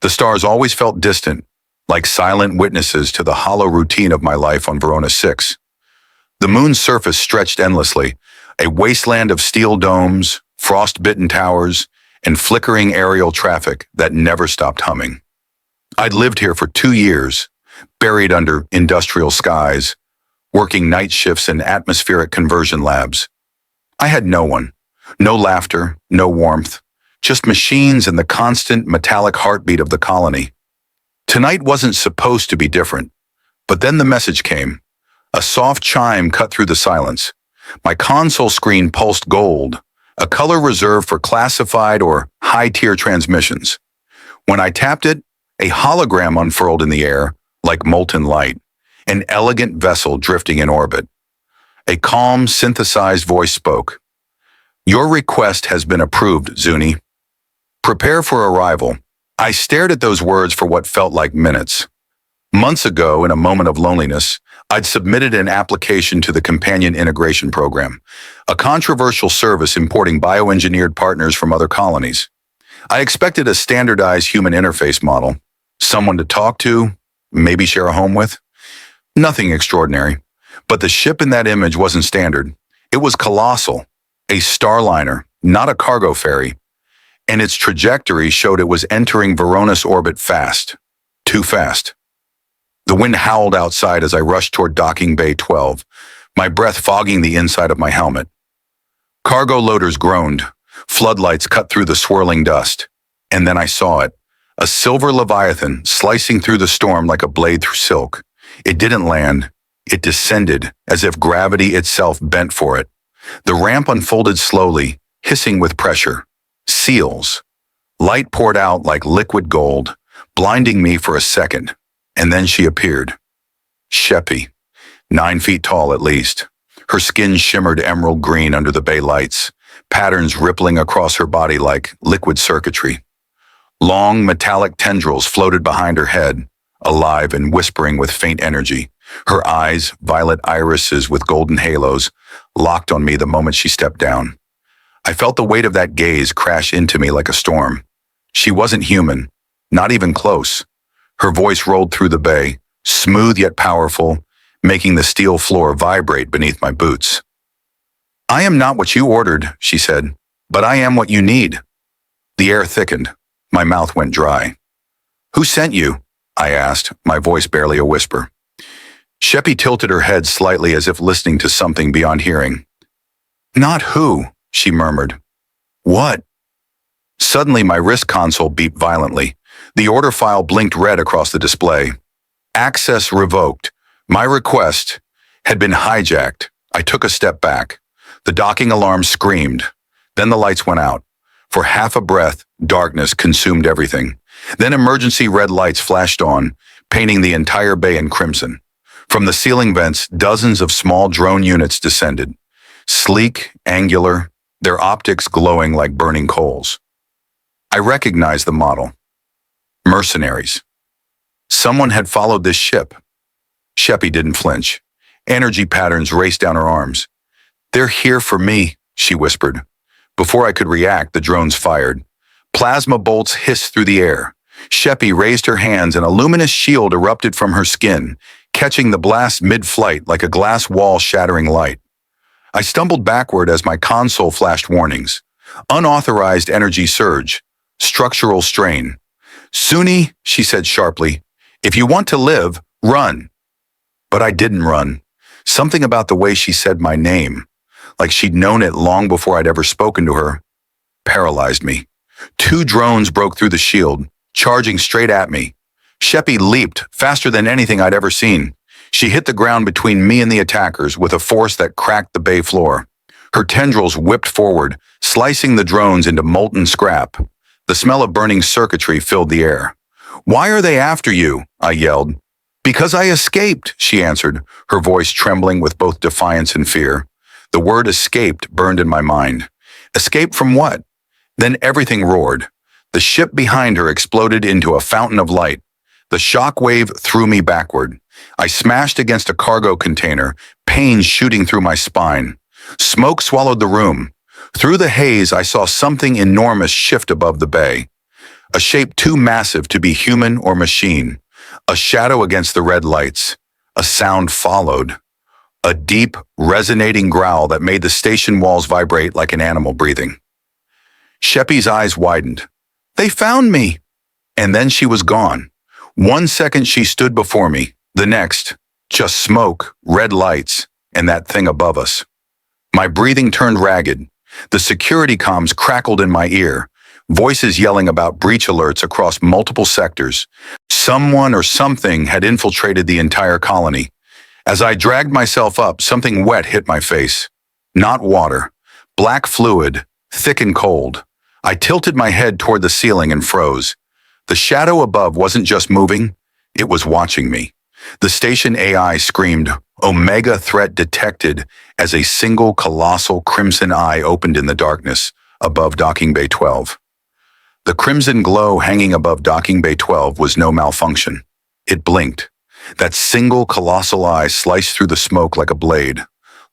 The stars always felt distant, like silent witnesses to the hollow routine of my life on Verona 6. The moon's surface stretched endlessly, a wasteland of steel domes, frost-bitten towers, and flickering aerial traffic that never stopped humming. I'd lived here for 2 years, buried under industrial skies, working night shifts in atmospheric conversion labs. I had no one, no laughter, no warmth, just machines and the constant metallic heartbeat of the colony. Tonight wasn't supposed to be different, but then the message came. A soft chime cut through the silence. My console screen pulsed gold, a color reserved for classified or high-tier transmissions. When I tapped it, a hologram unfurled in the air, like molten light, an elegant vessel drifting in orbit. A calm, synthesized voice spoke. "Your request has been approved, Zuni. Prepare for arrival." I stared at those words for what felt like minutes. Months ago, in a moment of loneliness, I'd submitted an application to the Companion Integration Program, a controversial service importing bioengineered partners from other colonies. I expected a standardized human interface model, someone to talk to, maybe share a home with. Nothing extraordinary, but the ship in that image wasn't standard. It was colossal, a starliner, not a cargo ferry, and its trajectory showed it was entering Verona's orbit fast, too fast. The wind howled outside as I rushed toward docking bay 12, my breath fogging the inside of my helmet. Cargo loaders groaned, floodlights cut through the swirling dust, and then I saw it, a silver leviathan slicing through the storm like a blade through silk. It didn't land, it descended as if gravity itself bent for it. The ramp unfolded slowly, hissing with pressure. Seals. Light poured out like liquid gold, blinding me for a second, and then she appeared. Shephy, 9 feet tall at least. Her skin shimmered emerald green under the bay lights, patterns rippling across her body like liquid circuitry. Long, metallic tendrils floated behind her head, alive and whispering with faint energy. Her eyes, violet irises with golden halos, locked on me the moment she stepped down. I felt the weight of that gaze crash into me like a storm. She wasn't human, not even close. Her voice rolled through the bay, smooth yet powerful, making the steel floor vibrate beneath my boots. "I am not what you ordered," she said, "but I am what you need." The air thickened. My mouth went dry. "Who sent you?" I asked, my voice barely a whisper. Shephy tilted her head slightly as if listening to something beyond hearing. "Not who," she murmured. "What?" Suddenly, my wrist console beeped violently. The order file blinked red across the display. Access revoked. My request had been hijacked. I took a step back. The docking alarm screamed. Then the lights went out. For half a breath, darkness consumed everything. Then emergency red lights flashed on, painting the entire bay in crimson. From the ceiling vents, dozens of small drone units descended. Sleek, angular, their optics glowing like burning coals. I recognized the model. Mercenaries. Someone had followed this ship. Shephy didn't flinch. Energy patterns raced down her arms. "They're here for me," she whispered. Before I could react, the drones fired. Plasma bolts hissed through the air. Shephy raised her hands and a luminous shield erupted from her skin, catching the blast mid-flight like a glass wall shattering light. I stumbled backward as my console flashed warnings. Unauthorized energy surge. Structural strain. "Zuni," she said sharply, "if you want to live, run." But I didn't run. Something about the way she said my name, like she'd known it long before I'd ever spoken to her, paralyzed me. 2 drones broke through the shield, charging straight at me. Shephy leaped, faster than anything I'd ever seen. She hit the ground between me and the attackers with a force that cracked the bay floor. Her tendrils whipped forward, slicing the drones into molten scrap. The smell of burning circuitry filled the air. "Why are they after you?" I yelled. "Because I escaped," she answered, her voice trembling with both defiance and fear. The word escaped burned in my mind. Escape from what? Then everything roared. The ship behind her exploded into a fountain of light. The shock wave threw me backward. I smashed against a cargo container, pain shooting through my spine. Smoke swallowed the room. Through the haze, I saw something enormous shift above the bay. a shape too massive to be human or machine, a shadow against the red lights. A sound followed, a deep, resonating growl that made the station walls vibrate like an animal breathing. Shephy's eyes widened. They found me! And then she was gone. 1 second she stood before me, the next, just smoke, red lights, and that thing above us. My breathing turned ragged. The security comms crackled in my ear, voices yelling about breach alerts across multiple sectors. Someone or something had infiltrated the entire colony. As I dragged myself up, something wet hit my face. Not water. Black fluid, thick and cold. I tilted my head toward the ceiling and froze. The shadow above wasn't just moving, it was watching me. The station AI screamed, "Omega threat detected," as a single colossal crimson eye opened in the darkness above Docking Bay 12. The crimson glow hanging above Docking Bay 12 was no malfunction. It blinked. That single colossal eye sliced through the smoke like a blade,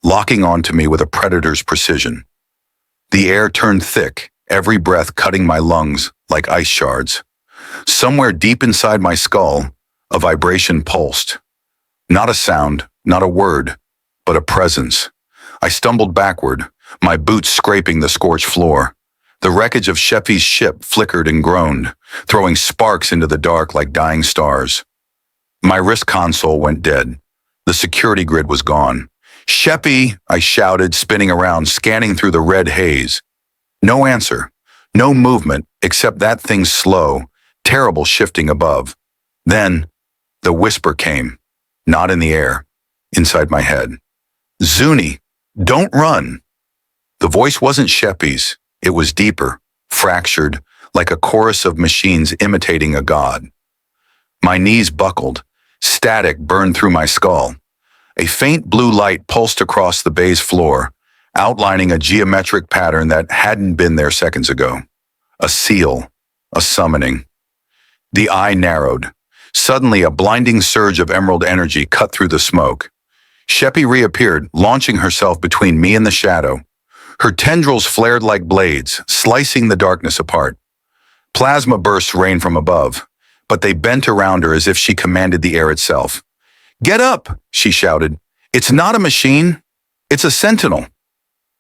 locking onto me with a predator's precision. The air turned thick, every breath cutting my lungs like ice shards. Somewhere deep inside my skull, a vibration pulsed. Not a sound, not a word, but a presence. I stumbled backward, my boots scraping the scorched floor. The wreckage of Shephy's ship flickered and groaned, throwing sparks into the dark like dying stars. My wrist console went dead. The security grid was gone. "Shephy!" I shouted, spinning around, scanning through the red haze. No answer, no movement, except that thing's slow, terrible shifting above. Then, the whisper came, not in the air, inside my head. "Zuni, don't run!" The voice wasn't Shephy's. It was deeper, fractured, like a chorus of machines imitating a god. My knees buckled. Static burned through my skull. A faint blue light pulsed across the bay's floor, outlining a geometric pattern that hadn't been there seconds ago. A seal, a summoning. The eye narrowed. Suddenly, a blinding surge of emerald energy cut through the smoke. Shephy reappeared, launching herself between me and the shadow. Her tendrils flared like blades, slicing the darkness apart. Plasma bursts rained from above, but they bent around her as if she commanded the air itself. "Get up!" she shouted. "It's not a machine. It's a sentinel."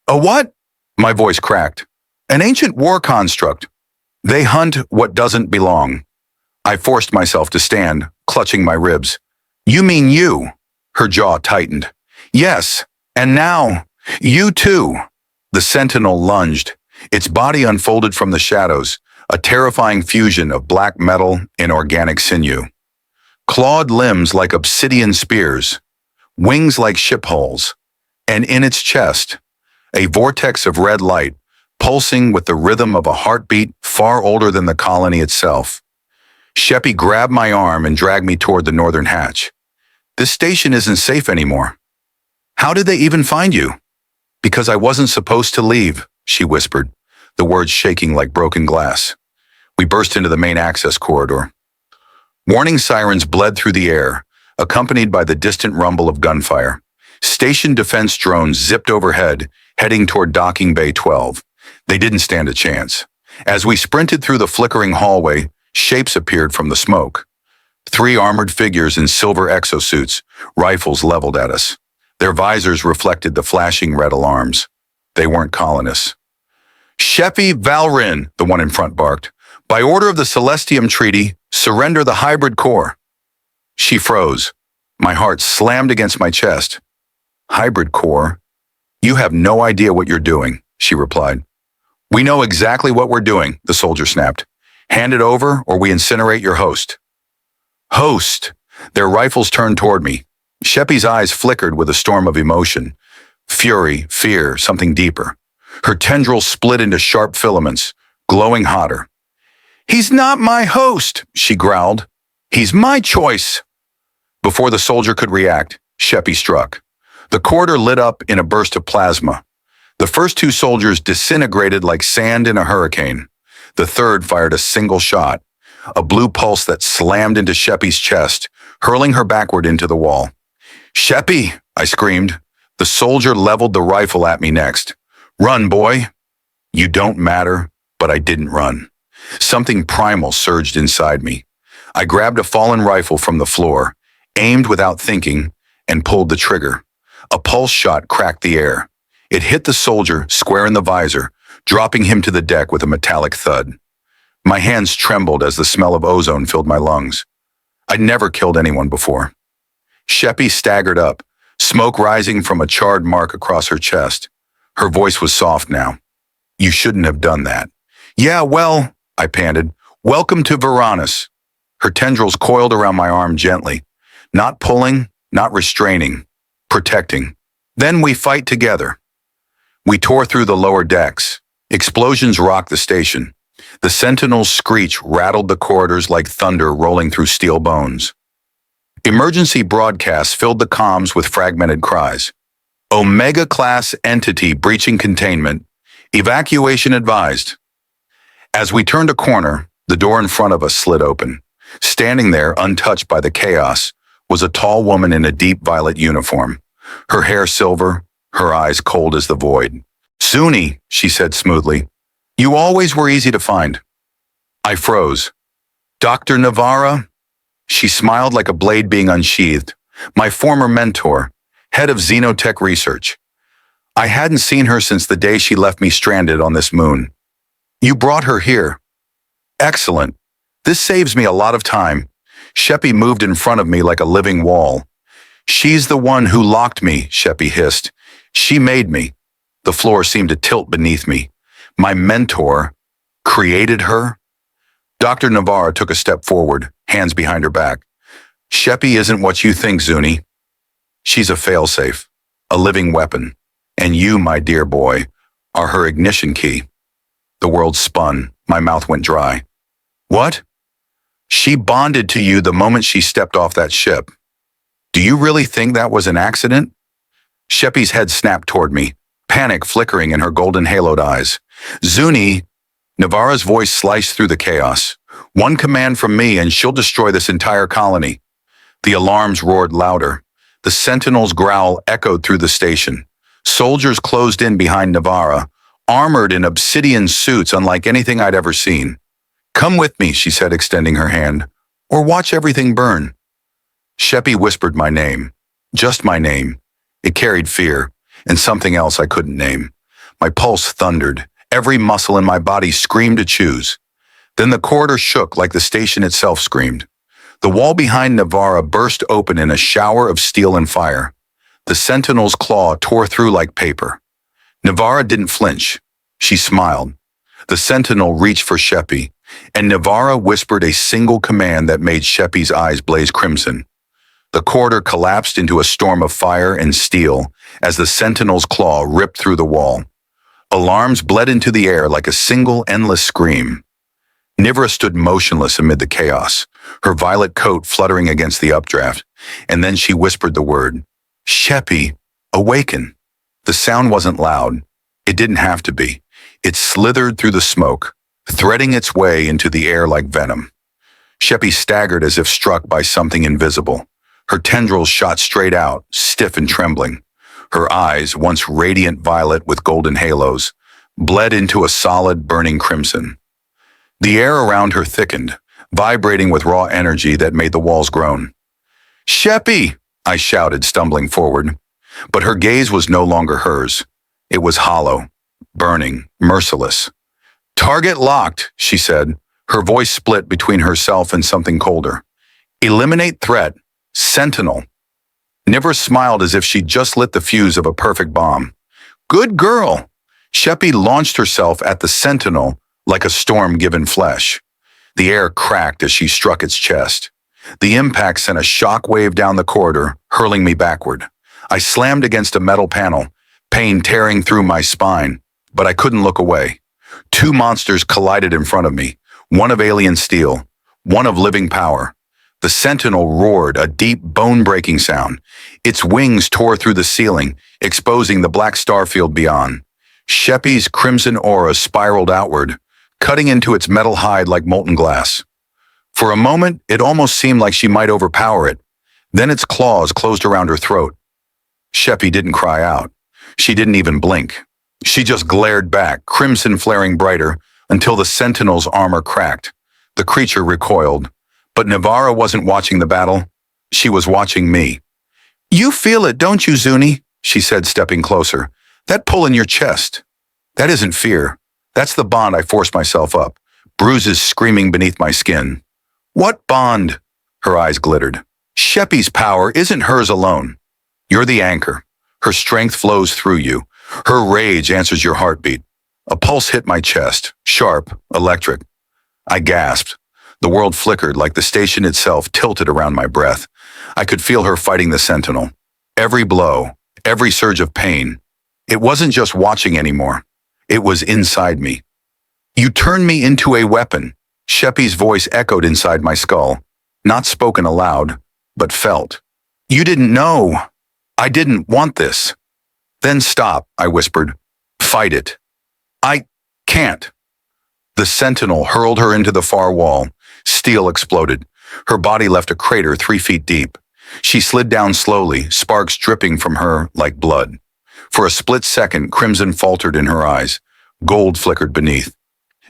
"A what?" My voice cracked. "An ancient war construct. They hunt what doesn't belong." I forced myself to stand, clutching my ribs. "You mean you?" Her jaw tightened. "Yes, and now, you too." The sentinel lunged. Its body unfolded from the shadows, a terrifying fusion of black metal and organic sinew. Clawed limbs like obsidian spears, wings like ship hulls, and in its chest, a vortex of red light, pulsing with the rhythm of a heartbeat far older than the colony itself. Shephy grabbed my arm and dragged me toward the northern hatch. "This station isn't safe anymore." "How did they even find you?" "Because I wasn't supposed to leave," she whispered, the words shaking like broken glass. We burst into the main access corridor. Warning sirens bled through the air, accompanied by the distant rumble of gunfire. Station defense drones zipped overhead, heading toward Docking Bay 12. They didn't stand a chance. As we sprinted through the flickering hallway, shapes appeared from the smoke. 3 armored figures in silver exosuits, rifles leveled at us. Their visors reflected the flashing red alarms. They weren't colonists. "Shephy Valrin," the one in front barked. "By order of the Celestium Treaty, surrender the hybrid core." She froze. My heart slammed against my chest. "Hybrid core? You have no idea what you're doing," she replied. "We know exactly what we're doing," the soldier snapped. "Hand it over or we incinerate your host." Host! Their rifles turned toward me. Shephy's eyes flickered with a storm of emotion. Fury, fear, something deeper. Her tendrils split into sharp filaments, glowing hotter. "He's not my host," she growled. "He's my choice." Before the soldier could react, Shephy struck. The corridor lit up in a burst of plasma. The first 2 soldiers disintegrated like sand in a hurricane. The third fired a single shot, a blue pulse that slammed into Shephy's chest, hurling her backward into the wall. "Shephy!" I screamed. The soldier leveled the rifle at me next. "Run, boy!" You don't matter, but I didn't run. Something primal surged inside me. I grabbed a fallen rifle from the floor, aimed without thinking, and pulled the trigger. A pulse shot cracked the air. It hit the soldier square in the visor, dropping him to the deck with a metallic thud. My hands trembled as the smell of ozone filled my lungs. I'd never killed anyone before. Shephy staggered up, smoke rising from a charred mark across her chest. Her voice was soft now. "You shouldn't have done that." "Yeah, well," I panted, "welcome to Varanus." Her tendrils coiled around my arm gently, not pulling, not restraining, protecting. "Then we fight together." We tore through the lower decks. Explosions rocked the station. The Sentinel's screech rattled the corridors like thunder rolling through steel bones. Emergency broadcasts filled the comms with fragmented cries. "Omega-class entity breaching containment. Evacuation advised." As we turned a corner, the door in front of us slid open. Standing there, untouched by the chaos, was a tall woman in a deep violet uniform. Her hair silver, her eyes cold as the void. "Zuni," she said smoothly. "You always were easy to find." I froze. "Dr. Navarra?" She smiled like a blade being unsheathed. "My former mentor, head of xenotech research. I hadn't seen her since the day she left me stranded on this moon." "You brought her here." "Excellent. This saves me a lot of time." Shephy moved in front of me like a living wall. "She's the one who locked me," Shephy hissed. "She made me." The floor seemed to tilt beneath me. My mentor created her? Dr. Navarra took a step forward, hands behind her back. "Shephy isn't what you think, Zuni. She's a failsafe, a living weapon. And you, my dear boy, are her ignition key." The world spun. My mouth went dry. "What?" "She bonded to you the moment she stepped off that ship. Do you really think that was an accident?" Shephy's head snapped toward me, panic flickering in her golden haloed eyes. "Zuni," Navarra's voice sliced through the chaos. "One command from me and she'll destroy this entire colony." The alarms roared louder. The Sentinel's growl echoed through the station. Soldiers closed in behind Navarra, armored in obsidian suits unlike anything I'd ever seen. "Come with me," she said, extending her hand, "or watch everything burn." Shephy whispered my name. Just my name. It carried fear, and something else I couldn't name. My pulse thundered. Every muscle in my body screamed to choose. Then the corridor shook like the station itself screamed. The wall behind Navarra burst open in a shower of steel and fire. The Sentinel's claw tore through like paper. Navarra didn't flinch. She smiled. The Sentinel reached for Shephy, and Navarra whispered a single command that made Shephy's eyes blaze crimson. The corridor collapsed into a storm of fire and steel as the Sentinel's claw ripped through the wall. Alarms bled into the air like a single endless scream. Nivra stood motionless amid the chaos, her violet coat fluttering against the updraft, and then she whispered the word, "Shephy, awaken." The sound wasn't loud. It didn't have to be. It slithered through the smoke, threading its way into the air like venom. Shephy staggered as if struck by something invisible. Her tendrils shot straight out, stiff and trembling. Her eyes, once radiant violet with golden halos, bled into a solid, burning crimson. The air around her thickened, vibrating with raw energy that made the walls groan. "Shephy!" I shouted, stumbling forward. But her gaze was no longer hers. It was hollow, burning, merciless. "Target locked," she said, her voice split between herself and something colder. "Eliminate threat. Sentinel." Nivra smiled as if she'd just lit the fuse of a perfect bomb. "Good girl." Shephy launched herself at the Sentinel like a storm given flesh. The air cracked as she struck its chest. The impact sent a shock wave down the corridor, hurling me backward. I slammed against a metal panel, pain tearing through my spine, but I couldn't look away. Two monsters collided in front of me, one of alien steel, one of living power. The Sentinel roared, a deep, bone-breaking sound. Its wings tore through the ceiling, exposing the black starfield beyond. Shephy's crimson aura spiraled outward, cutting into its metal hide like molten glass. For a moment, it almost seemed like she might overpower it. Then its claws closed around her throat. Shephy didn't cry out. She didn't even blink. She just glared back, crimson flaring brighter, until the Sentinel's armor cracked. The creature recoiled. But Navara wasn't watching the battle. She was watching me. "You feel it, don't you, Zuni?" she said, stepping closer. "That pull in your chest. That isn't fear. That's the bond I forced myself up, bruises screaming beneath my skin." "What bond?" Her eyes glittered. "Shephy's power isn't hers alone. You're the anchor. Her strength flows through you. Her rage answers your heartbeat." A pulse hit my chest, sharp, electric. I gasped. The world flickered like the station itself tilted around my breath. I could feel her fighting the Sentinel. Every blow, every surge of pain. It wasn't just watching anymore. It was inside me. "You turned me into a weapon." Shephy's voice echoed inside my skull. Not spoken aloud, but felt. "You didn't know. I didn't want this." "Then stop," I whispered. "Fight it." "I can't." The Sentinel hurled her into the far wall. Steel exploded. Her body left a crater 3 feet deep. She slid down slowly, sparks dripping from her like blood. For a split second, crimson faltered in her eyes. Gold flickered beneath.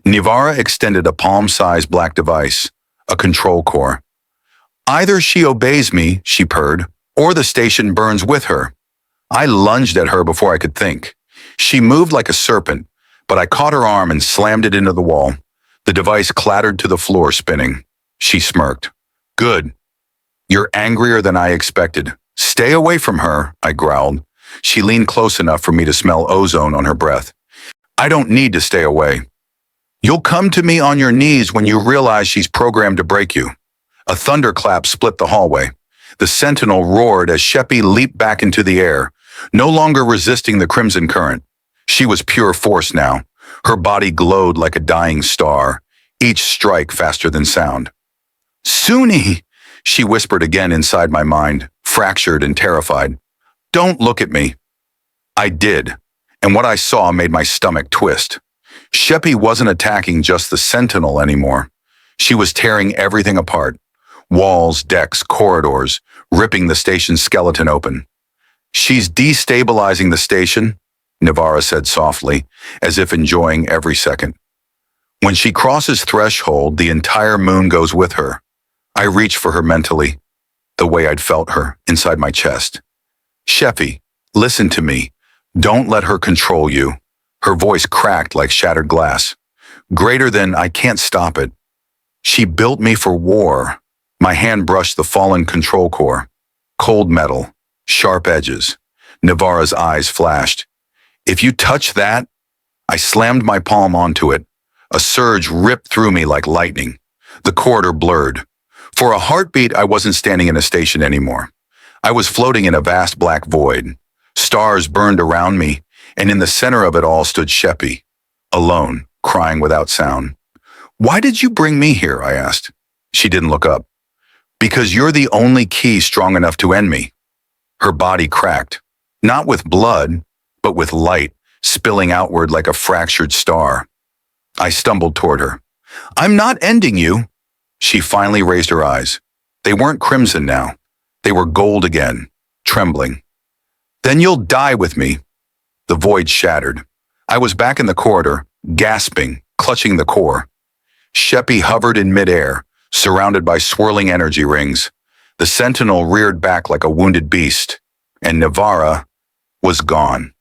Nivara extended a palm-sized black device, a control core. "Either she obeys me," she purred, "or the station burns with her." I lunged at her before I could think. She moved like a serpent, but I caught her arm and slammed it into the wall. The device clattered to the floor, spinning. She smirked. "Good. You're angrier than I expected. Stay away from her," I growled. She leaned close enough for me to smell ozone on her breath. "I don't need to stay away. You'll come to me on your knees when you realize she's programmed to break you." A thunderclap split the hallway. The Sentinel roared as Shephy leaped back into the air, no longer resisting the crimson current. She was pure force now. Her body glowed like a dying star, each strike faster than sound. "Zuni!" she whispered again inside my mind, fractured and terrified. "Don't look at me." I did, and what I saw made my stomach twist. Shephy wasn't attacking just the Sentinel anymore. She was tearing everything apart. Walls, decks, corridors, ripping the station's skeleton open. "She's destabilizing the station," Navara said softly, as if enjoying every second. "When she crosses threshold, the entire moon goes with her." I reached for her mentally, the way I'd felt her, inside my chest. "Shephy, listen to me. Don't let her control you." Her voice cracked like shattered glass. "Greater than I can't stop it. She built me for war." My hand brushed the fallen control core. Cold metal, sharp edges. Navara's eyes flashed. "If you touch that..." I slammed my palm onto it. A surge ripped through me like lightning. The corridor blurred. For a heartbeat, I wasn't standing in a station anymore. I was floating in a vast black void. Stars burned around me, and in the center of it all stood Shephy, alone, crying without sound. "Why did you bring me here?" I asked. She didn't look up. "Because you're the only key strong enough to end me." Her body cracked, not with blood, but with light, spilling outward like a fractured star. I stumbled toward her. "I'm not ending you." She finally raised her eyes. They weren't crimson now. They were gold again, trembling. "Then you'll die with me." The void shattered. I was back in the corridor, gasping, clutching the core. Shephy hovered in midair, surrounded by swirling energy rings. The Sentinel reared back like a wounded beast, and Navara was gone.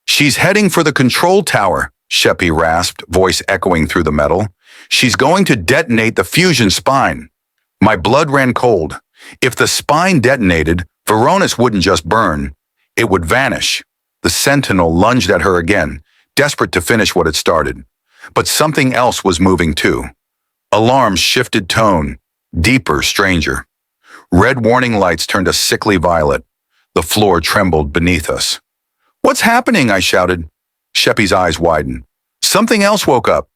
"She's heading for the control tower," Shephy rasped, voice echoing through the metal. "She's going to detonate the fusion spine." My blood ran cold. If the spine detonated, Varonis wouldn't just burn. It would vanish. The Sentinel lunged at her again, desperate to finish what had started. But something else was moving too. Alarms shifted tone, deeper, stranger. Red warning lights turned a sickly violet. The floor trembled beneath us. "What's happening?" I shouted. Shephy's eyes widened. Something else woke up.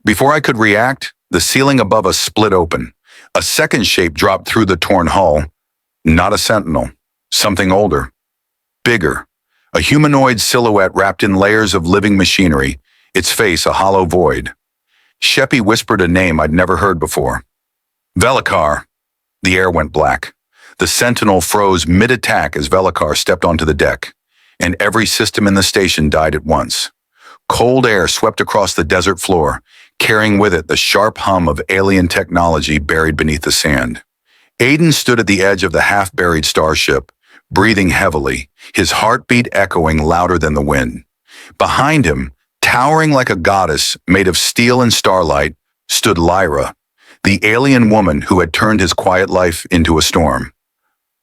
Before I could react, the ceiling above us split open. A second shape dropped through the torn hull. Not a sentinel. Something older. Bigger. A humanoid silhouette wrapped in layers of living machinery, its face a hollow void. Shephy whispered a name I'd never heard before. Velikar. The air went black. The sentinel froze mid-attack as Velikar stepped onto the deck, and every system in the station died at once. Cold air swept across the desert floor, carrying with it the sharp hum of alien technology buried beneath the sand. Aiden stood at the edge of the half-buried starship, breathing heavily, his heartbeat echoing louder than the wind. Behind him, towering like a goddess made of steel and starlight, stood Lyra, the alien woman who had turned his quiet life into a storm.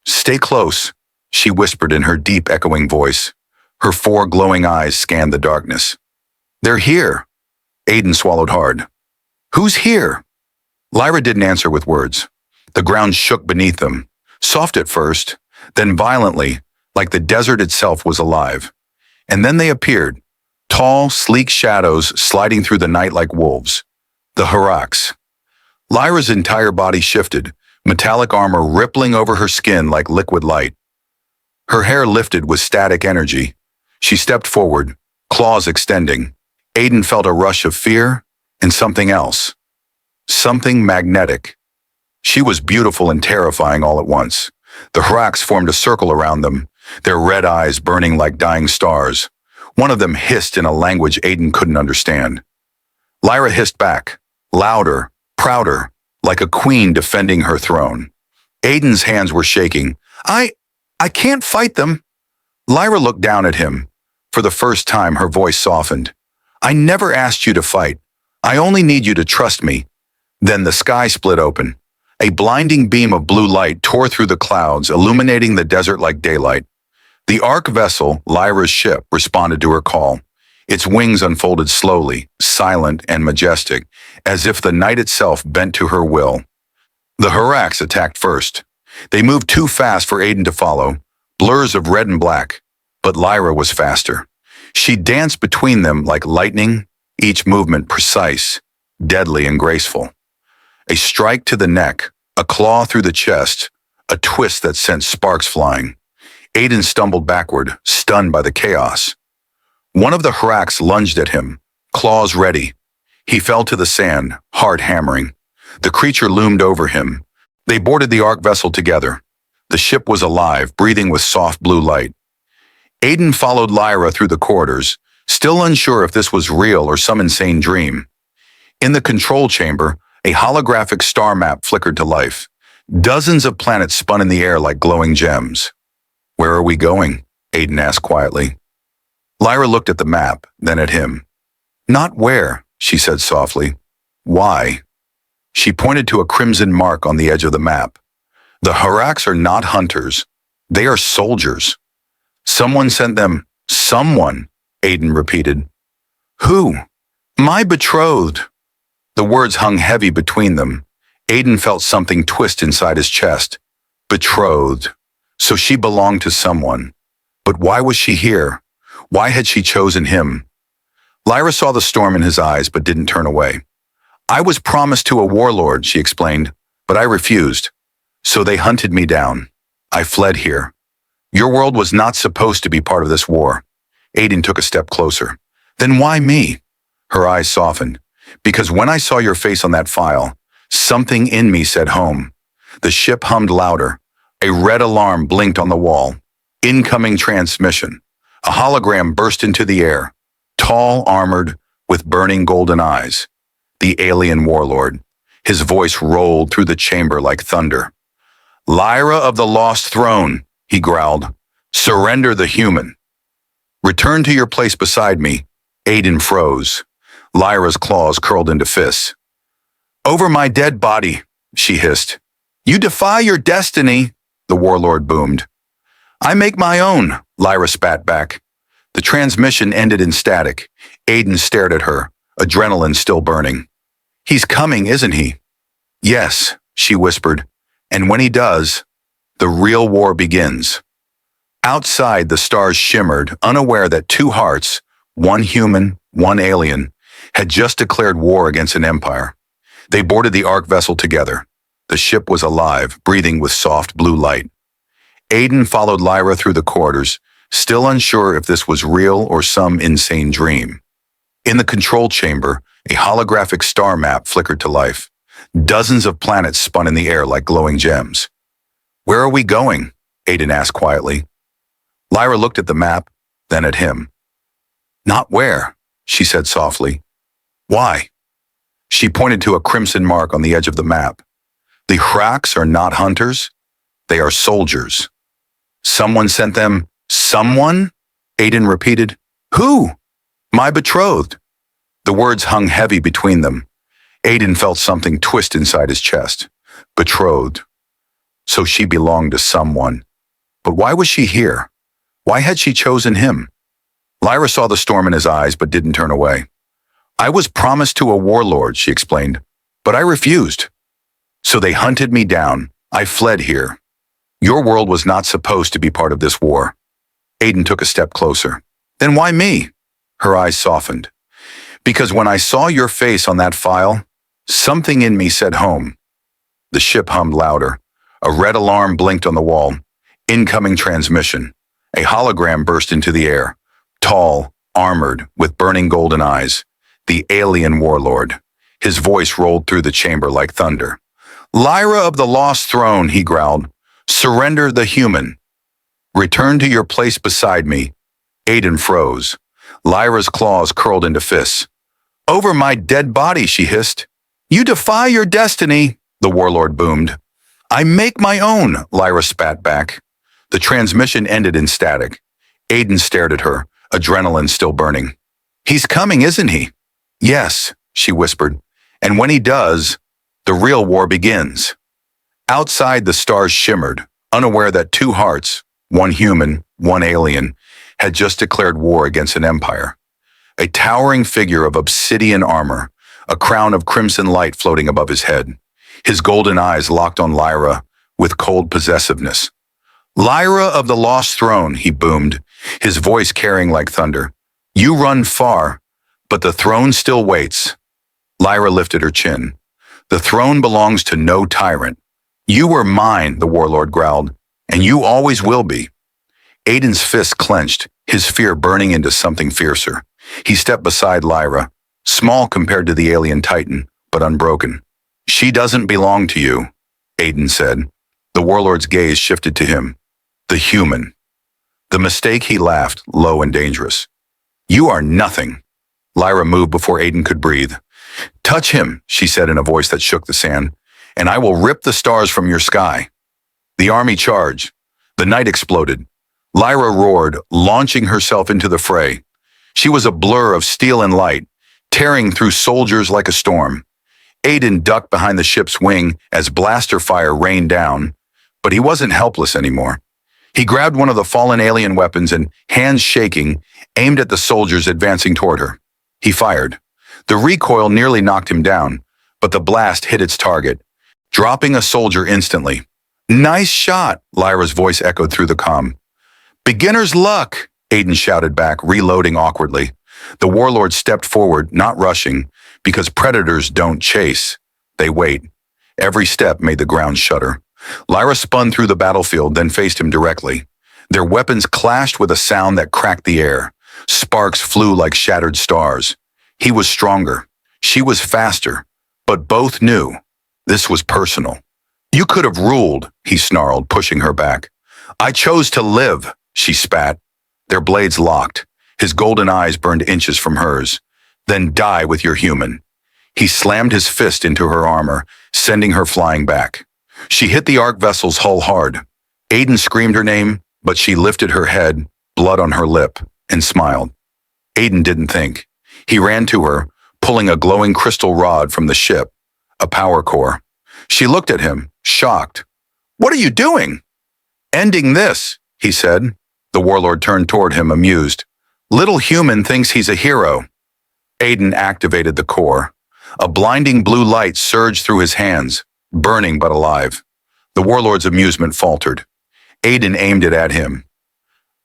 "Stay close," she whispered in her deep, echoing voice. Her four glowing eyes scanned the darkness. "They're here." Aiden swallowed hard. "Who's here?" Lyra didn't answer with words. The ground shook beneath them, soft at first, then violently, like the desert itself was alive. And then they appeared, tall, sleek shadows sliding through the night like wolves. The Harax. Lyra's entire body shifted, metallic armor rippling over her skin like liquid light. Her hair lifted with static energy. She stepped forward, claws extending. Aiden felt a rush of fear and something else. Something magnetic. She was beautiful and terrifying all at once. The Harax formed a circle around them, their red eyes burning like dying stars. One of them hissed in a language Aiden couldn't understand. Lyra hissed back, louder, prouder, like a queen defending her throne. Aiden's hands were shaking. I can't fight them." Lyra looked down at him. For the first time, her voice softened. "I never asked you to fight. I only need you to trust me." Then the sky split open. A blinding beam of blue light tore through the clouds, illuminating the desert like daylight. The Ark vessel, Lyra's ship, responded to her call. Its wings unfolded slowly, silent and majestic, as if the night itself bent to her will. The Harax attacked first. They moved too fast for Aiden to follow, blurs of red and black, but Lyra was faster. She danced between them like lightning, each movement precise, deadly and graceful. A strike to the neck, a claw through the chest, a twist that sent sparks flying. Aiden stumbled backward, stunned by the chaos. One of the Harax lunged at him, claws ready. He fell to the sand, heart hammering. The creature loomed over him. They boarded the Ark vessel together. The ship was alive, breathing with soft blue light. Aiden followed Lyra through the corridors, still unsure if this was real or some insane dream. In the control chamber, a holographic star map flickered to life. Dozens of planets spun in the air like glowing gems. "Where are we going?" Aiden asked quietly. Lyra looked at the map, then at him. "Not where," she said softly. "Why?" She pointed to a crimson mark on the edge of the map. "The Harax are not hunters. They are soldiers. Someone sent them." "Someone," Aiden repeated. "Who?" "My betrothed." The words hung heavy between them. Aiden felt something twist inside his chest. Betrothed. So she belonged to someone. But why was she here? Why had she chosen him? Lyra saw the storm in his eyes but didn't turn away. "I was promised to a warlord," she explained, "but I refused. So they hunted me down. I fled here. Your world was not supposed to be part of this war." Aiden took a step closer. "Then why me?" Her eyes softened. "Because when I saw your face on that file, something in me said home." The ship hummed louder. A red alarm blinked on the wall. Incoming transmission. A hologram burst into the air. Tall, armored, with burning golden eyes. The alien warlord. His voice rolled through the chamber like thunder. "Lyra of the Lost Throne," he growled. "Surrender the human." "Return to your place beside me." Aiden froze. Lyra's claws curled into fists. "Over my dead body," she hissed. "You defy your destiny," the warlord boomed. "I make my own," Lyra spat back. The transmission ended in static. Aiden stared at her, adrenaline still burning. "He's coming, isn't he?" "Yes," she whispered. "And when he does, the real war begins." Outside, the stars shimmered, unaware that two hearts, one human, one alien, had just declared war against an empire. They boarded the Ark vessel together. The ship was alive, breathing with soft blue light. Aiden followed Lyra through the corridors, still unsure if this was real or some insane dream. In the control chamber, a holographic star map flickered to life. Dozens of planets spun in the air like glowing gems. "Where are we going?" Aiden asked quietly. Lyra looked at the map, then at him. "Not where." she said softly. Why? She pointed to a crimson mark on the edge of the map. The Hraks are not hunters. They are soldiers. Someone sent them. Someone? Aiden repeated. Who? My betrothed. The words hung heavy between them. Aiden felt something twist inside his chest. Betrothed. So she belonged to someone. But why was she here? Why had she chosen him? Lyra saw the storm in his eyes but didn't turn away. I was promised to a warlord, she explained, but I refused. So they hunted me down. I fled here. Your world was not supposed to be part of this war. Aiden took a step closer. Then why me? Her eyes softened. Because when I saw your face on that file, something in me said home. The ship hummed louder. A red alarm blinked on the wall. Incoming transmission. A hologram burst into the air. Tall, armored, with burning golden eyes. The alien warlord. His voice rolled through the chamber like thunder. Lyra of the Lost Throne, he growled. Surrender the human. Return to your place beside me. Aiden froze. Lyra's claws curled into fists. Over my dead body, she hissed. You defy your destiny, the warlord boomed. I make my own, Lyra spat back. The transmission ended in static. Aiden stared at her, adrenaline still burning. He's coming, isn't he? Yes, she whispered. And when he does, the real war begins. Outside, the stars shimmered, unaware that two hearts, one human, one alien, had just declared war against an empire. A towering figure of obsidian armor, a crown of crimson light floating above his head. His golden eyes locked on Lyra with cold possessiveness. Lyra of the Lost Throne, he boomed, his voice carrying like thunder. You run far, but the throne still waits. Lyra lifted her chin. The throne belongs to no tyrant. You were mine, the warlord growled, and you always will be. Aiden's fist clenched, his fear burning into something fiercer. He stepped beside Lyra, small compared to the alien titan, but unbroken. She doesn't belong to you, Aiden said. The warlord's gaze shifted to him. The human. The mistake, he laughed, low and dangerous. You are nothing. Lyra moved before Aiden could breathe. Touch him, she said in a voice that shook the sand, and I will rip the stars from your sky. The army charged. The night exploded. Lyra roared, launching herself into the fray. She was a blur of steel and light, tearing through soldiers like a storm. Aiden ducked behind the ship's wing as blaster fire rained down, but he wasn't helpless anymore. He grabbed one of the fallen alien weapons and, hands shaking, aimed at the soldiers advancing toward her. He fired. The recoil nearly knocked him down, but the blast hit its target, dropping a soldier instantly. Nice shot, Lyra's voice echoed through the comm. Beginner's luck, Aiden shouted back, reloading awkwardly. The warlord stepped forward, not rushing, because predators don't chase. They wait. Every step made the ground shudder. Lyra spun through the battlefield, then faced him directly. Their weapons clashed with a sound that cracked the air. Sparks flew like shattered stars. He was stronger. She was faster. But both knew. This was personal. You could have ruled, he snarled, pushing her back. I chose to live, she spat. Their blades locked. His golden eyes burned inches from hers. Then die with your human. He slammed his fist into her armor, sending her flying back. She hit the Ark vessel's hull hard. Aiden screamed her name, but she lifted her head, blood on her lip, and smiled. Aiden didn't think. He ran to her, pulling a glowing crystal rod from the ship, a power core. She looked at him, shocked. What are you doing? Ending this, he said. The warlord turned toward him, amused. Little human thinks he's a hero. Aiden activated the core. A blinding blue light surged through his hands, burning but alive. The warlord's amusement faltered. Aiden aimed it at him.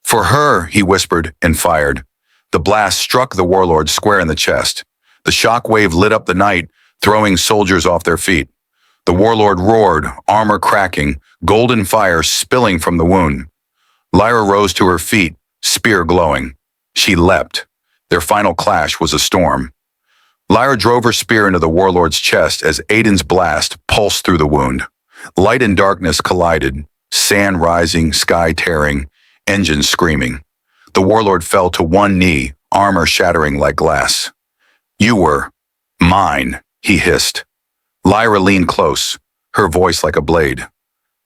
For her, he whispered and fired. The blast struck the warlord square in the chest. The shock wave lit up the night, throwing soldiers off their feet. The warlord roared, armor cracking, golden fire spilling from the wound. Lyra rose to her feet, spear glowing. She leapt. Their final clash was a storm. Lyra drove her spear into the warlord's chest as Aiden's blast pulsed through the wound. Light and darkness collided, sand rising, sky tearing, engines screaming. The warlord fell to one knee, armor shattering like glass. You were mine, he hissed. Lyra leaned close, her voice like a blade.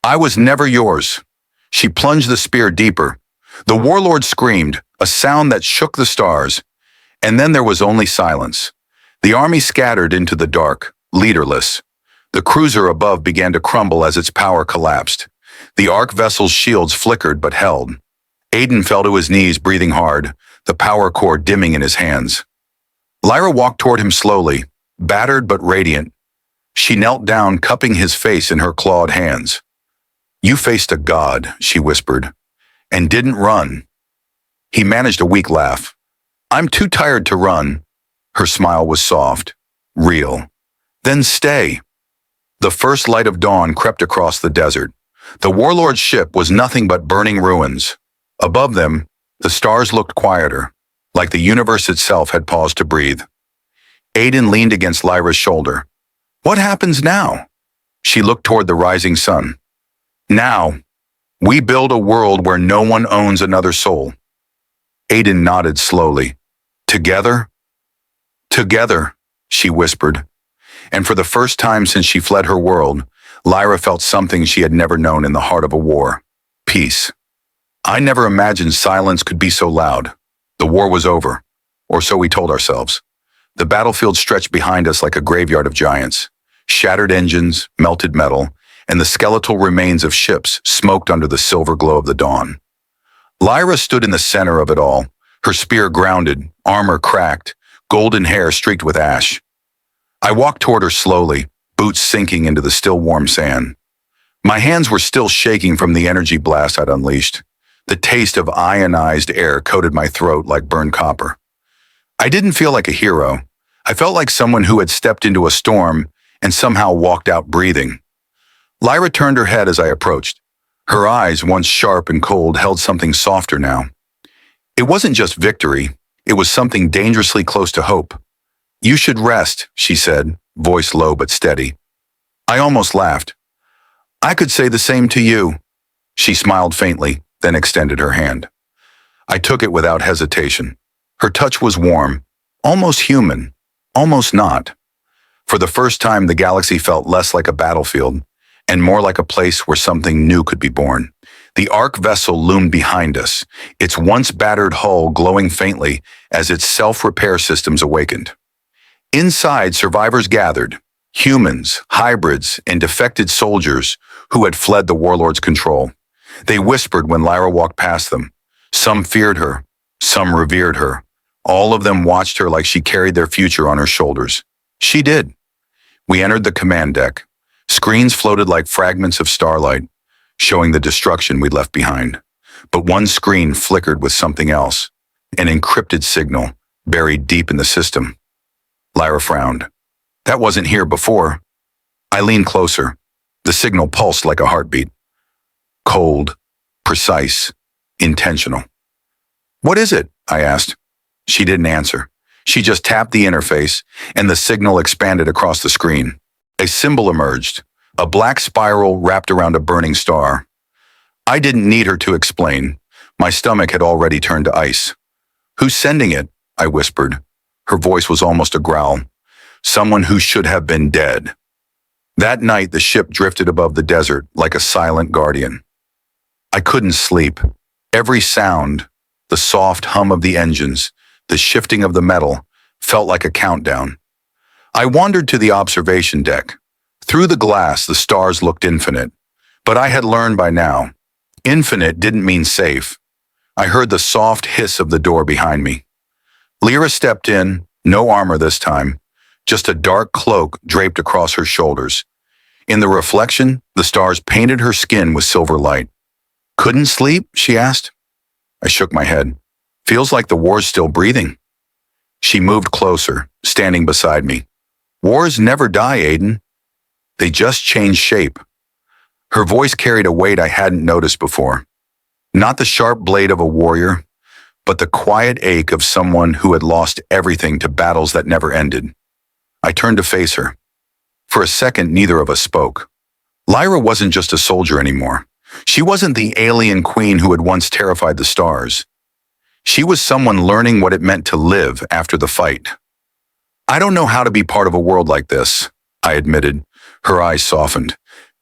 I was never yours. She plunged the spear deeper. The warlord screamed, a sound that shook the stars, and then there was only silence. The army scattered into the dark, leaderless. The cruiser above began to crumble as its power collapsed. The Ark vessel's shields flickered but held. Aiden fell to his knees, breathing hard, the power cord dimming in his hands. Lyra walked toward him slowly, battered but radiant. She knelt down, cupping his face in her clawed hands. You faced a god, she whispered, and didn't run. He managed a weak laugh. I'm too tired to run. Her smile was soft, real. Then stay. The first light of dawn crept across the desert. The warlord's ship was nothing but burning ruins. Above them, the stars looked quieter, like the universe itself had paused to breathe. Aiden leaned against Lyra's shoulder. What happens now? She looked toward the rising sun. Now, we build a world where no one owns another soul. Aiden nodded slowly. Together? Together, she whispered. And for the first time since she fled her world, Lyra felt something she had never known in the heart of a war. Peace. I never imagined silence could be so loud. The war was over, or so we told ourselves. The battlefield stretched behind us like a graveyard of giants. Shattered engines, melted metal, and the skeletal remains of ships smoked under the silver glow of the dawn. Lyra stood in the center of it all, her spear grounded, armor cracked, golden hair streaked with ash. I walked toward her slowly, boots sinking into the still warm sand. My hands were still shaking from the energy blast I'd unleashed. The taste of ionized air coated my throat like burned copper. I didn't feel like a hero. I felt like someone who had stepped into a storm and somehow walked out breathing. Lyra turned her head as I approached. Her eyes, once sharp and cold, held something softer now. It wasn't just victory. It was something dangerously close to hope. You should rest, she said, voice low but steady. I almost laughed. I could say the same to you. She smiled faintly, then extended her hand. I took it without hesitation. Her touch was warm, almost human, almost not. For the first time, the galaxy felt less like a battlefield and more like a place where something new could be born. The Ark vessel loomed behind us, its once battered hull glowing faintly as its self-repair systems awakened. Inside, survivors gathered, humans, hybrids, and defected soldiers who had fled the warlord's control. They whispered when Lyra walked past them. Some feared her, some revered her. All of them watched her like she carried their future on her shoulders. She did. We entered the command deck. Screens floated like fragments of starlight, showing the destruction we'd left behind. But one screen flickered with something else, an encrypted signal buried deep in the system. Lyra frowned. That wasn't here before. I leaned closer. The signal pulsed like a heartbeat. Cold, precise, intentional. What is it? I asked. She didn't answer. She just tapped the interface, and the signal expanded across the screen. A symbol emerged, a black spiral wrapped around a burning star. I didn't need her to explain. My stomach had already turned to ice. Who's sending it? I whispered. Her voice was almost a growl. Someone who should have been dead. That night, the ship drifted above the desert like a silent guardian. I couldn't sleep. Every sound, the soft hum of the engines, the shifting of the metal, felt like a countdown. I wandered to the observation deck. Through the glass, the stars looked infinite. But I had learned by now, infinite didn't mean safe. I heard the soft hiss of the door behind me. Lyra stepped in, no armor this time, just a dark cloak draped across her shoulders. In the reflection, the stars painted her skin with silver light. Couldn't sleep? She asked. I shook my head. Feels like the war's still breathing. She moved closer, standing beside me. Wars never die, Aiden. They just change shape. Her voice carried a weight I hadn't noticed before. Not the sharp blade of a warrior, but the quiet ache of someone who had lost everything to battles that never ended. I turned to face her. For a second, neither of us spoke. Lyra wasn't just a soldier anymore. She wasn't the alien queen who had once terrified the stars. She was someone learning what it meant to live after the fight. I don't know how to be part of a world like this, I admitted. Her eyes softened.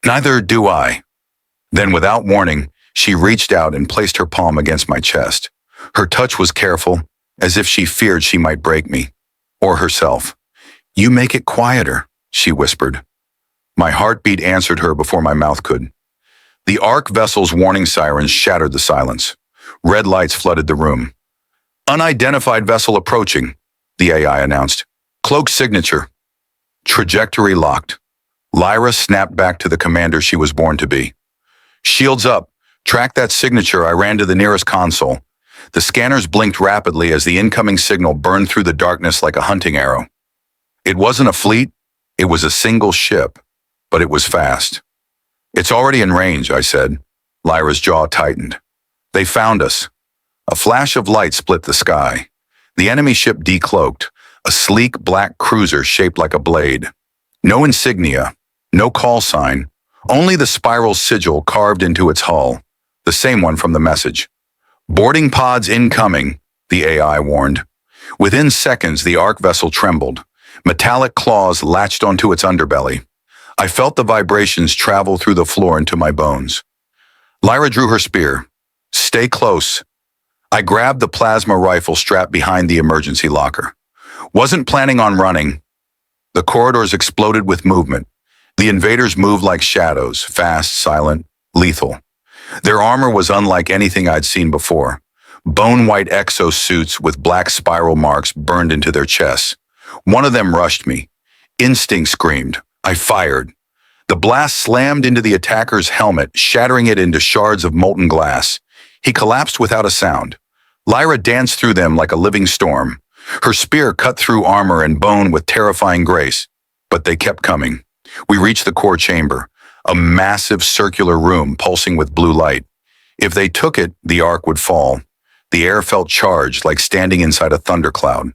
Neither do I. Then, without warning, she reached out and placed her palm against my chest. Her touch was careful, as if she feared she might break me. Or herself. You make it quieter, she whispered. My heartbeat answered her before my mouth could. The Ark vessel's warning sirens shattered the silence. Red lights flooded the room. Unidentified vessel approaching, the AI announced. Cloak signature. Trajectory locked. Lyra snapped back to the commander she was born to be. Shields up. Track that signature. I ran to the nearest console. The scanners blinked rapidly as the incoming signal burned through the darkness like a hunting arrow. It wasn't a fleet. It was a single ship, but it was fast. It's already in range, I said. Lyra's jaw tightened. They found us. A flash of light split the sky. The enemy ship decloaked, a sleek black cruiser shaped like a blade. No insignia, no call sign, only the spiral sigil carved into its hull, the same one from the message. Boarding pods incoming, the AI warned. Within seconds, the Ark vessel trembled. Metallic claws latched onto its underbelly. I felt the vibrations travel through the floor into my bones. Lyra drew her spear. Stay close. I grabbed the plasma rifle strapped behind the emergency locker. Wasn't planning on running. The corridors exploded with movement. The invaders moved like shadows, fast, silent, lethal. Their armor was unlike anything I'd seen before. Bone-white exosuits with black spiral marks burned into their chests. One of them rushed me. Instinct screamed. I fired. The blast slammed into the attacker's helmet, shattering it into shards of molten glass. He collapsed without a sound. Lyra danced through them like a living storm. Her spear cut through armor and bone with terrifying grace. But they kept coming. We reached the core chamber, a massive circular room pulsing with blue light. If they took it, the Ark would fall. The air felt charged, like standing inside a thundercloud.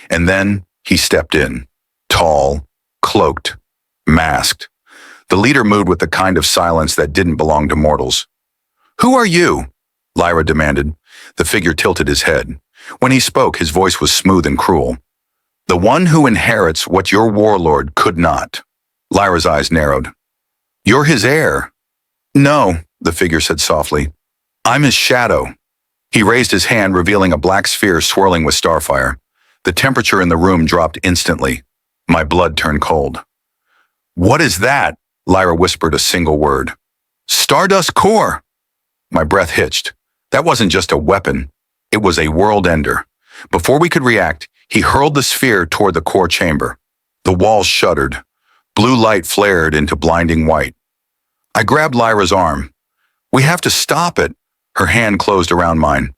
And then he stepped in. Tall, cloaked, masked. The leader moved with the kind of silence that didn't belong to mortals. Who are you? Lyra demanded. The figure tilted his head. When he spoke, his voice was smooth and cruel. The one who inherits what your warlord could not. Lyra's eyes narrowed. You're his heir. No, the figure said softly. I'm his shadow. He raised his hand, revealing a black sphere swirling with starfire. The temperature in the room dropped instantly. My blood turned cold. What is that? Lyra whispered a single word. Stardust core. My breath hitched. That wasn't just a weapon. It was a world ender. Before we could react, he hurled the sphere toward the core chamber. The walls shuddered. Blue light flared into blinding white. I grabbed Lyra's arm. We have to stop it. Her hand closed around mine.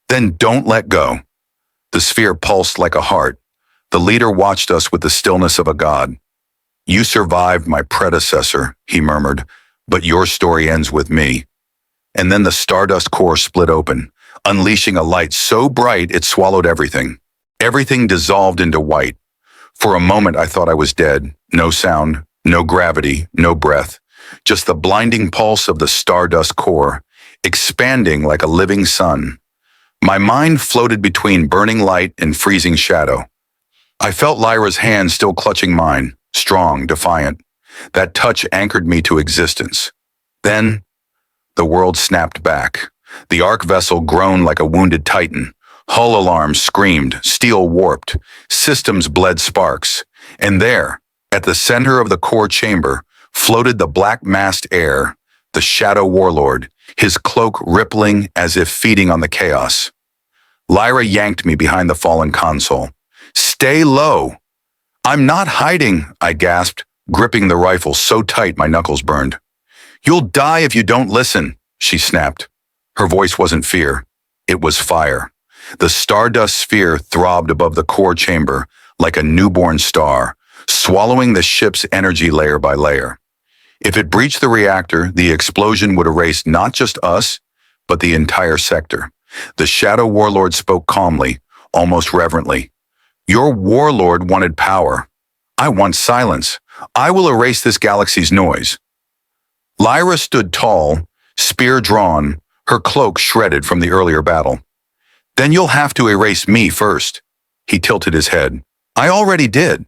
Then don't let go. The sphere pulsed like a heart. The leader watched us with the stillness of a god. You survived my predecessor, he murmured, but your story ends with me. And then the stardust core split open, unleashing a light so bright it swallowed everything. Everything dissolved into white. For a moment I thought I was dead. No sound, no gravity, no breath. Just the blinding pulse of the stardust core, expanding like a living sun. My mind floated between burning light and freezing shadow. I felt Lyra's hand still clutching mine, strong, defiant. That touch anchored me to existence. Then, the world snapped back. The Ark vessel groaned like a wounded titan. Hull alarms screamed, steel warped, systems bled sparks. And there, at the center of the core chamber, floated the black-masked heir, the Shadow Warlord, his cloak rippling as if feeding on the chaos. Lyra yanked me behind the fallen console. Stay low. I'm not hiding, I gasped, gripping the rifle so tight my knuckles burned. You'll die if you don't listen, she snapped. Her voice wasn't fear. It was fire. The stardust sphere throbbed above the core chamber like a newborn star, swallowing the ship's energy layer by layer. If it breached the reactor, the explosion would erase not just us, but the entire sector. The Shadow Warlord spoke calmly, almost reverently. Your warlord wanted power. I want silence. I will erase this galaxy's noise. Lyra stood tall, spear drawn, her cloak shredded from the earlier battle. Then you'll have to erase me first. He tilted his head. I already did.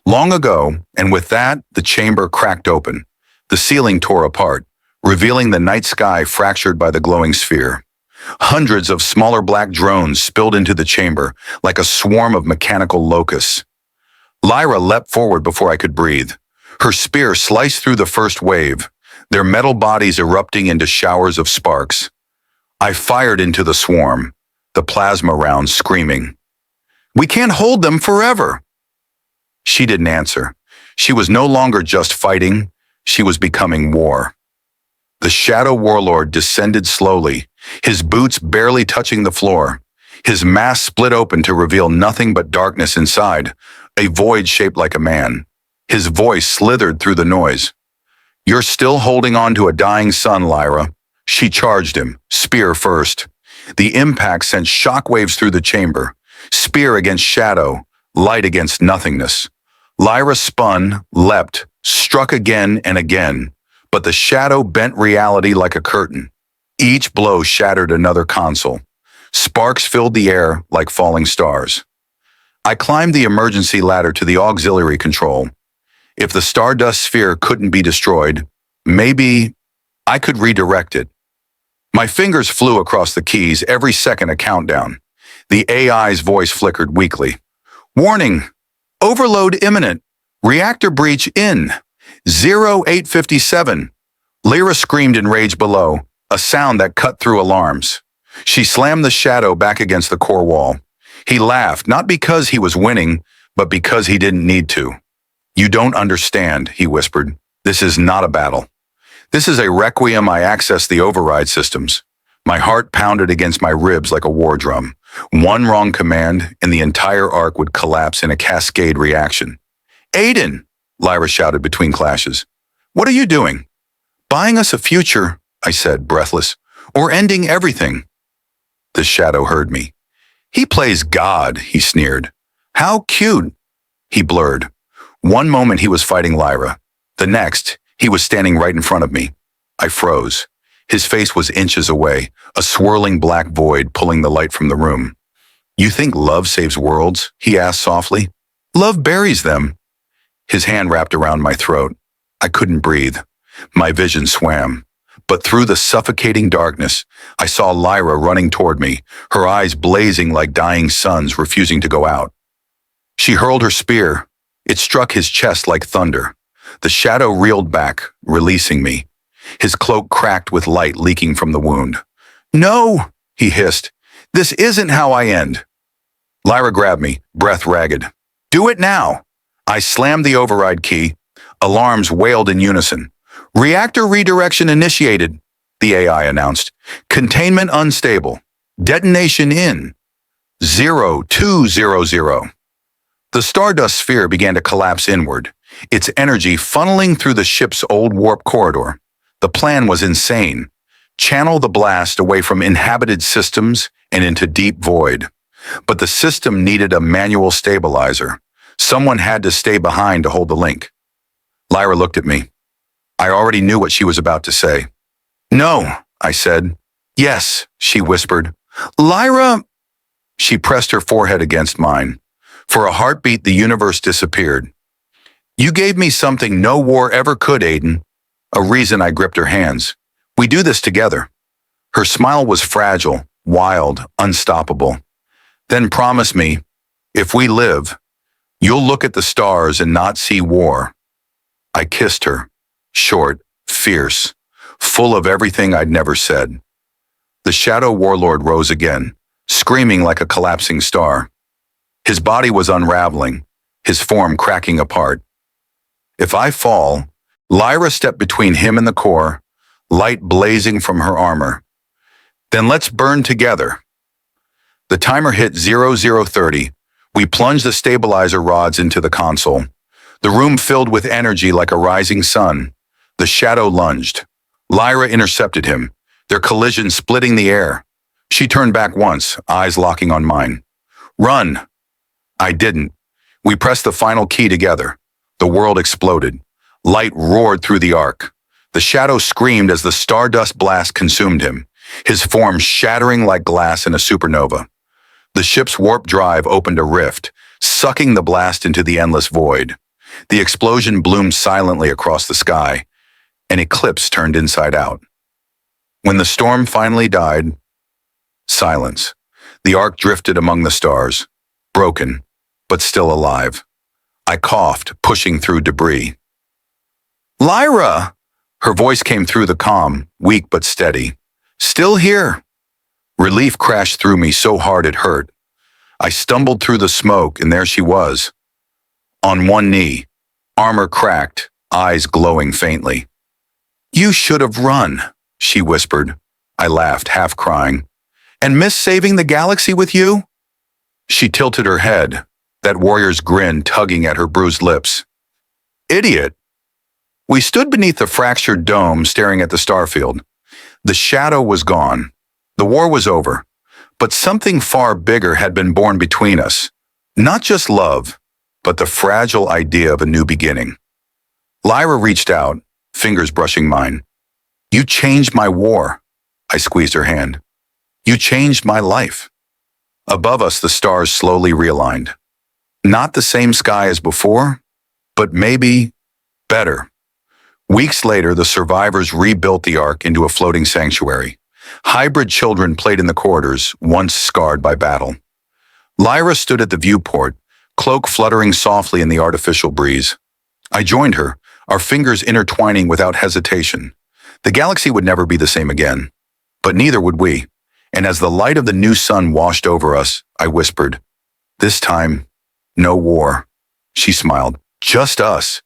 Long ago, and with that, the chamber cracked open. The ceiling tore apart, revealing the night sky fractured by the glowing sphere. Hundreds of smaller black drones spilled into the chamber like a swarm of mechanical locusts. Lyra leapt forward before I could breathe. Her spear sliced through the first wave, their metal bodies erupting into showers of sparks. I fired into the swarm, the plasma rounds screaming. We can't hold them forever. She didn't answer. She was no longer just fighting, she was becoming war. The Shadow Warlord descended slowly, his boots barely touching the floor. His mask split open to reveal nothing but darkness inside, a void shaped like a man. His voice slithered through the noise. You're still holding on to a dying sun, Lyra. She charged him, spear first. The impact sent shockwaves through the chamber. Spear against shadow, light against nothingness. Lyra spun, leapt, struck again and again, but the shadow bent reality like a curtain. Each blow shattered another console. Sparks filled the air like falling stars. I climbed the emergency ladder to the auxiliary control. If the stardust sphere couldn't be destroyed, maybe I could redirect it. My fingers flew across the keys, every second a countdown. The AI's voice flickered weakly. Warning! Overload imminent. Reactor breach in. 0857. Lyra screamed in rage below, a sound that cut through alarms. She slammed the shadow back against the core wall. He laughed, not because he was winning, but because he didn't need to. You don't understand, he whispered. This is not a battle. This is a requiem. I accessed the override systems. My heart pounded against my ribs like a war drum. One wrong command, and the entire arc would collapse in a cascade reaction. Aiden, Lyra shouted between clashes. What are you doing? Buying us a future, I said, breathless, or ending everything. The shadow heard me. He plays God, he sneered. How cute, he blurred. One moment he was fighting Lyra. The next, he was standing right in front of me. I froze. His face was inches away, a swirling black void pulling the light from the room. You think love saves worlds? He asked softly. Love buries them. His hand wrapped around my throat. I couldn't breathe. My vision swam. But through the suffocating darkness, I saw Lyra running toward me, her eyes blazing like dying suns refusing to go out. She hurled her spear. It struck his chest like thunder. The shadow reeled back, releasing me. His cloak cracked with light leaking from the wound. No, he hissed. This isn't how I end. Lyra grabbed me, breath ragged. Do it now. I slammed the override key. Alarms wailed in unison. Reactor redirection initiated, the AI announced. Containment unstable. Detonation in. 0200. The stardust sphere began to collapse inward, its energy funneling through the ship's old warp corridor. The plan was insane. Channel the blast away from inhabited systems and into deep void. But the system needed a manual stabilizer. Someone had to stay behind to hold the link. Lyra looked at me. I already knew what she was about to say. No, I said. Yes, she whispered. Lyra... She pressed her forehead against mine. For a heartbeat, the universe disappeared. You gave me something no war ever could, Aiden. A reason. I gripped her hands. We do this together. Her smile was fragile, wild, unstoppable. Then promise me, if we live, you'll look at the stars and not see war. I kissed her, short, fierce, full of everything I'd never said. The Shadow Warlord rose again, screaming like a collapsing star. His body was unraveling, his form cracking apart. If I fall, Lyra stepped between him and the core, light blazing from her armor. Then let's burn together. The timer hit 0030. We plunged the stabilizer rods into the console. The room filled with energy like a rising sun. The shadow lunged. Lyra intercepted him, their collision splitting the air. She turned back once, eyes locking on mine. Run! I didn't. We pressed the final key together. The world exploded. Light roared through the arc. The shadow screamed as the stardust blast consumed him, his form shattering like glass in a supernova. The ship's warp drive opened a rift, sucking the blast into the endless void. The explosion bloomed silently across the sky. An eclipse turned inside out. When the storm finally died, silence. The ark drifted among the stars, broken, but still alive. I coughed, pushing through debris. "Lyra!" Her voice came through the calm, weak but steady. "Still here." Relief crashed through me so hard it hurt. I stumbled through the smoke, and there she was. On one knee, armor cracked, eyes glowing faintly. "You should have run," she whispered. I laughed, half crying. "And miss saving the galaxy with you?" She tilted her head, that warrior's grin tugging at her bruised lips. "Idiot." We stood beneath the fractured dome, staring at the starfield. The shadow was gone. The war was over. But something far bigger had been born between us. Not just love, but the fragile idea of a new beginning. Lyra reached out, fingers brushing mine. "You changed my war." I squeezed her hand. "You changed my life." Above us, the stars slowly realigned. Not the same sky as before, but maybe better. Weeks later, the survivors rebuilt the Ark into a floating sanctuary. Hybrid children played in the corridors, once scarred by battle. Lyra stood at the viewport, cloak fluttering softly in the artificial breeze. I joined her, our fingers intertwining without hesitation. The galaxy would never be the same again, but neither would we. And as the light of the new sun washed over us, I whispered, "This time, no war." She smiled. "Just us,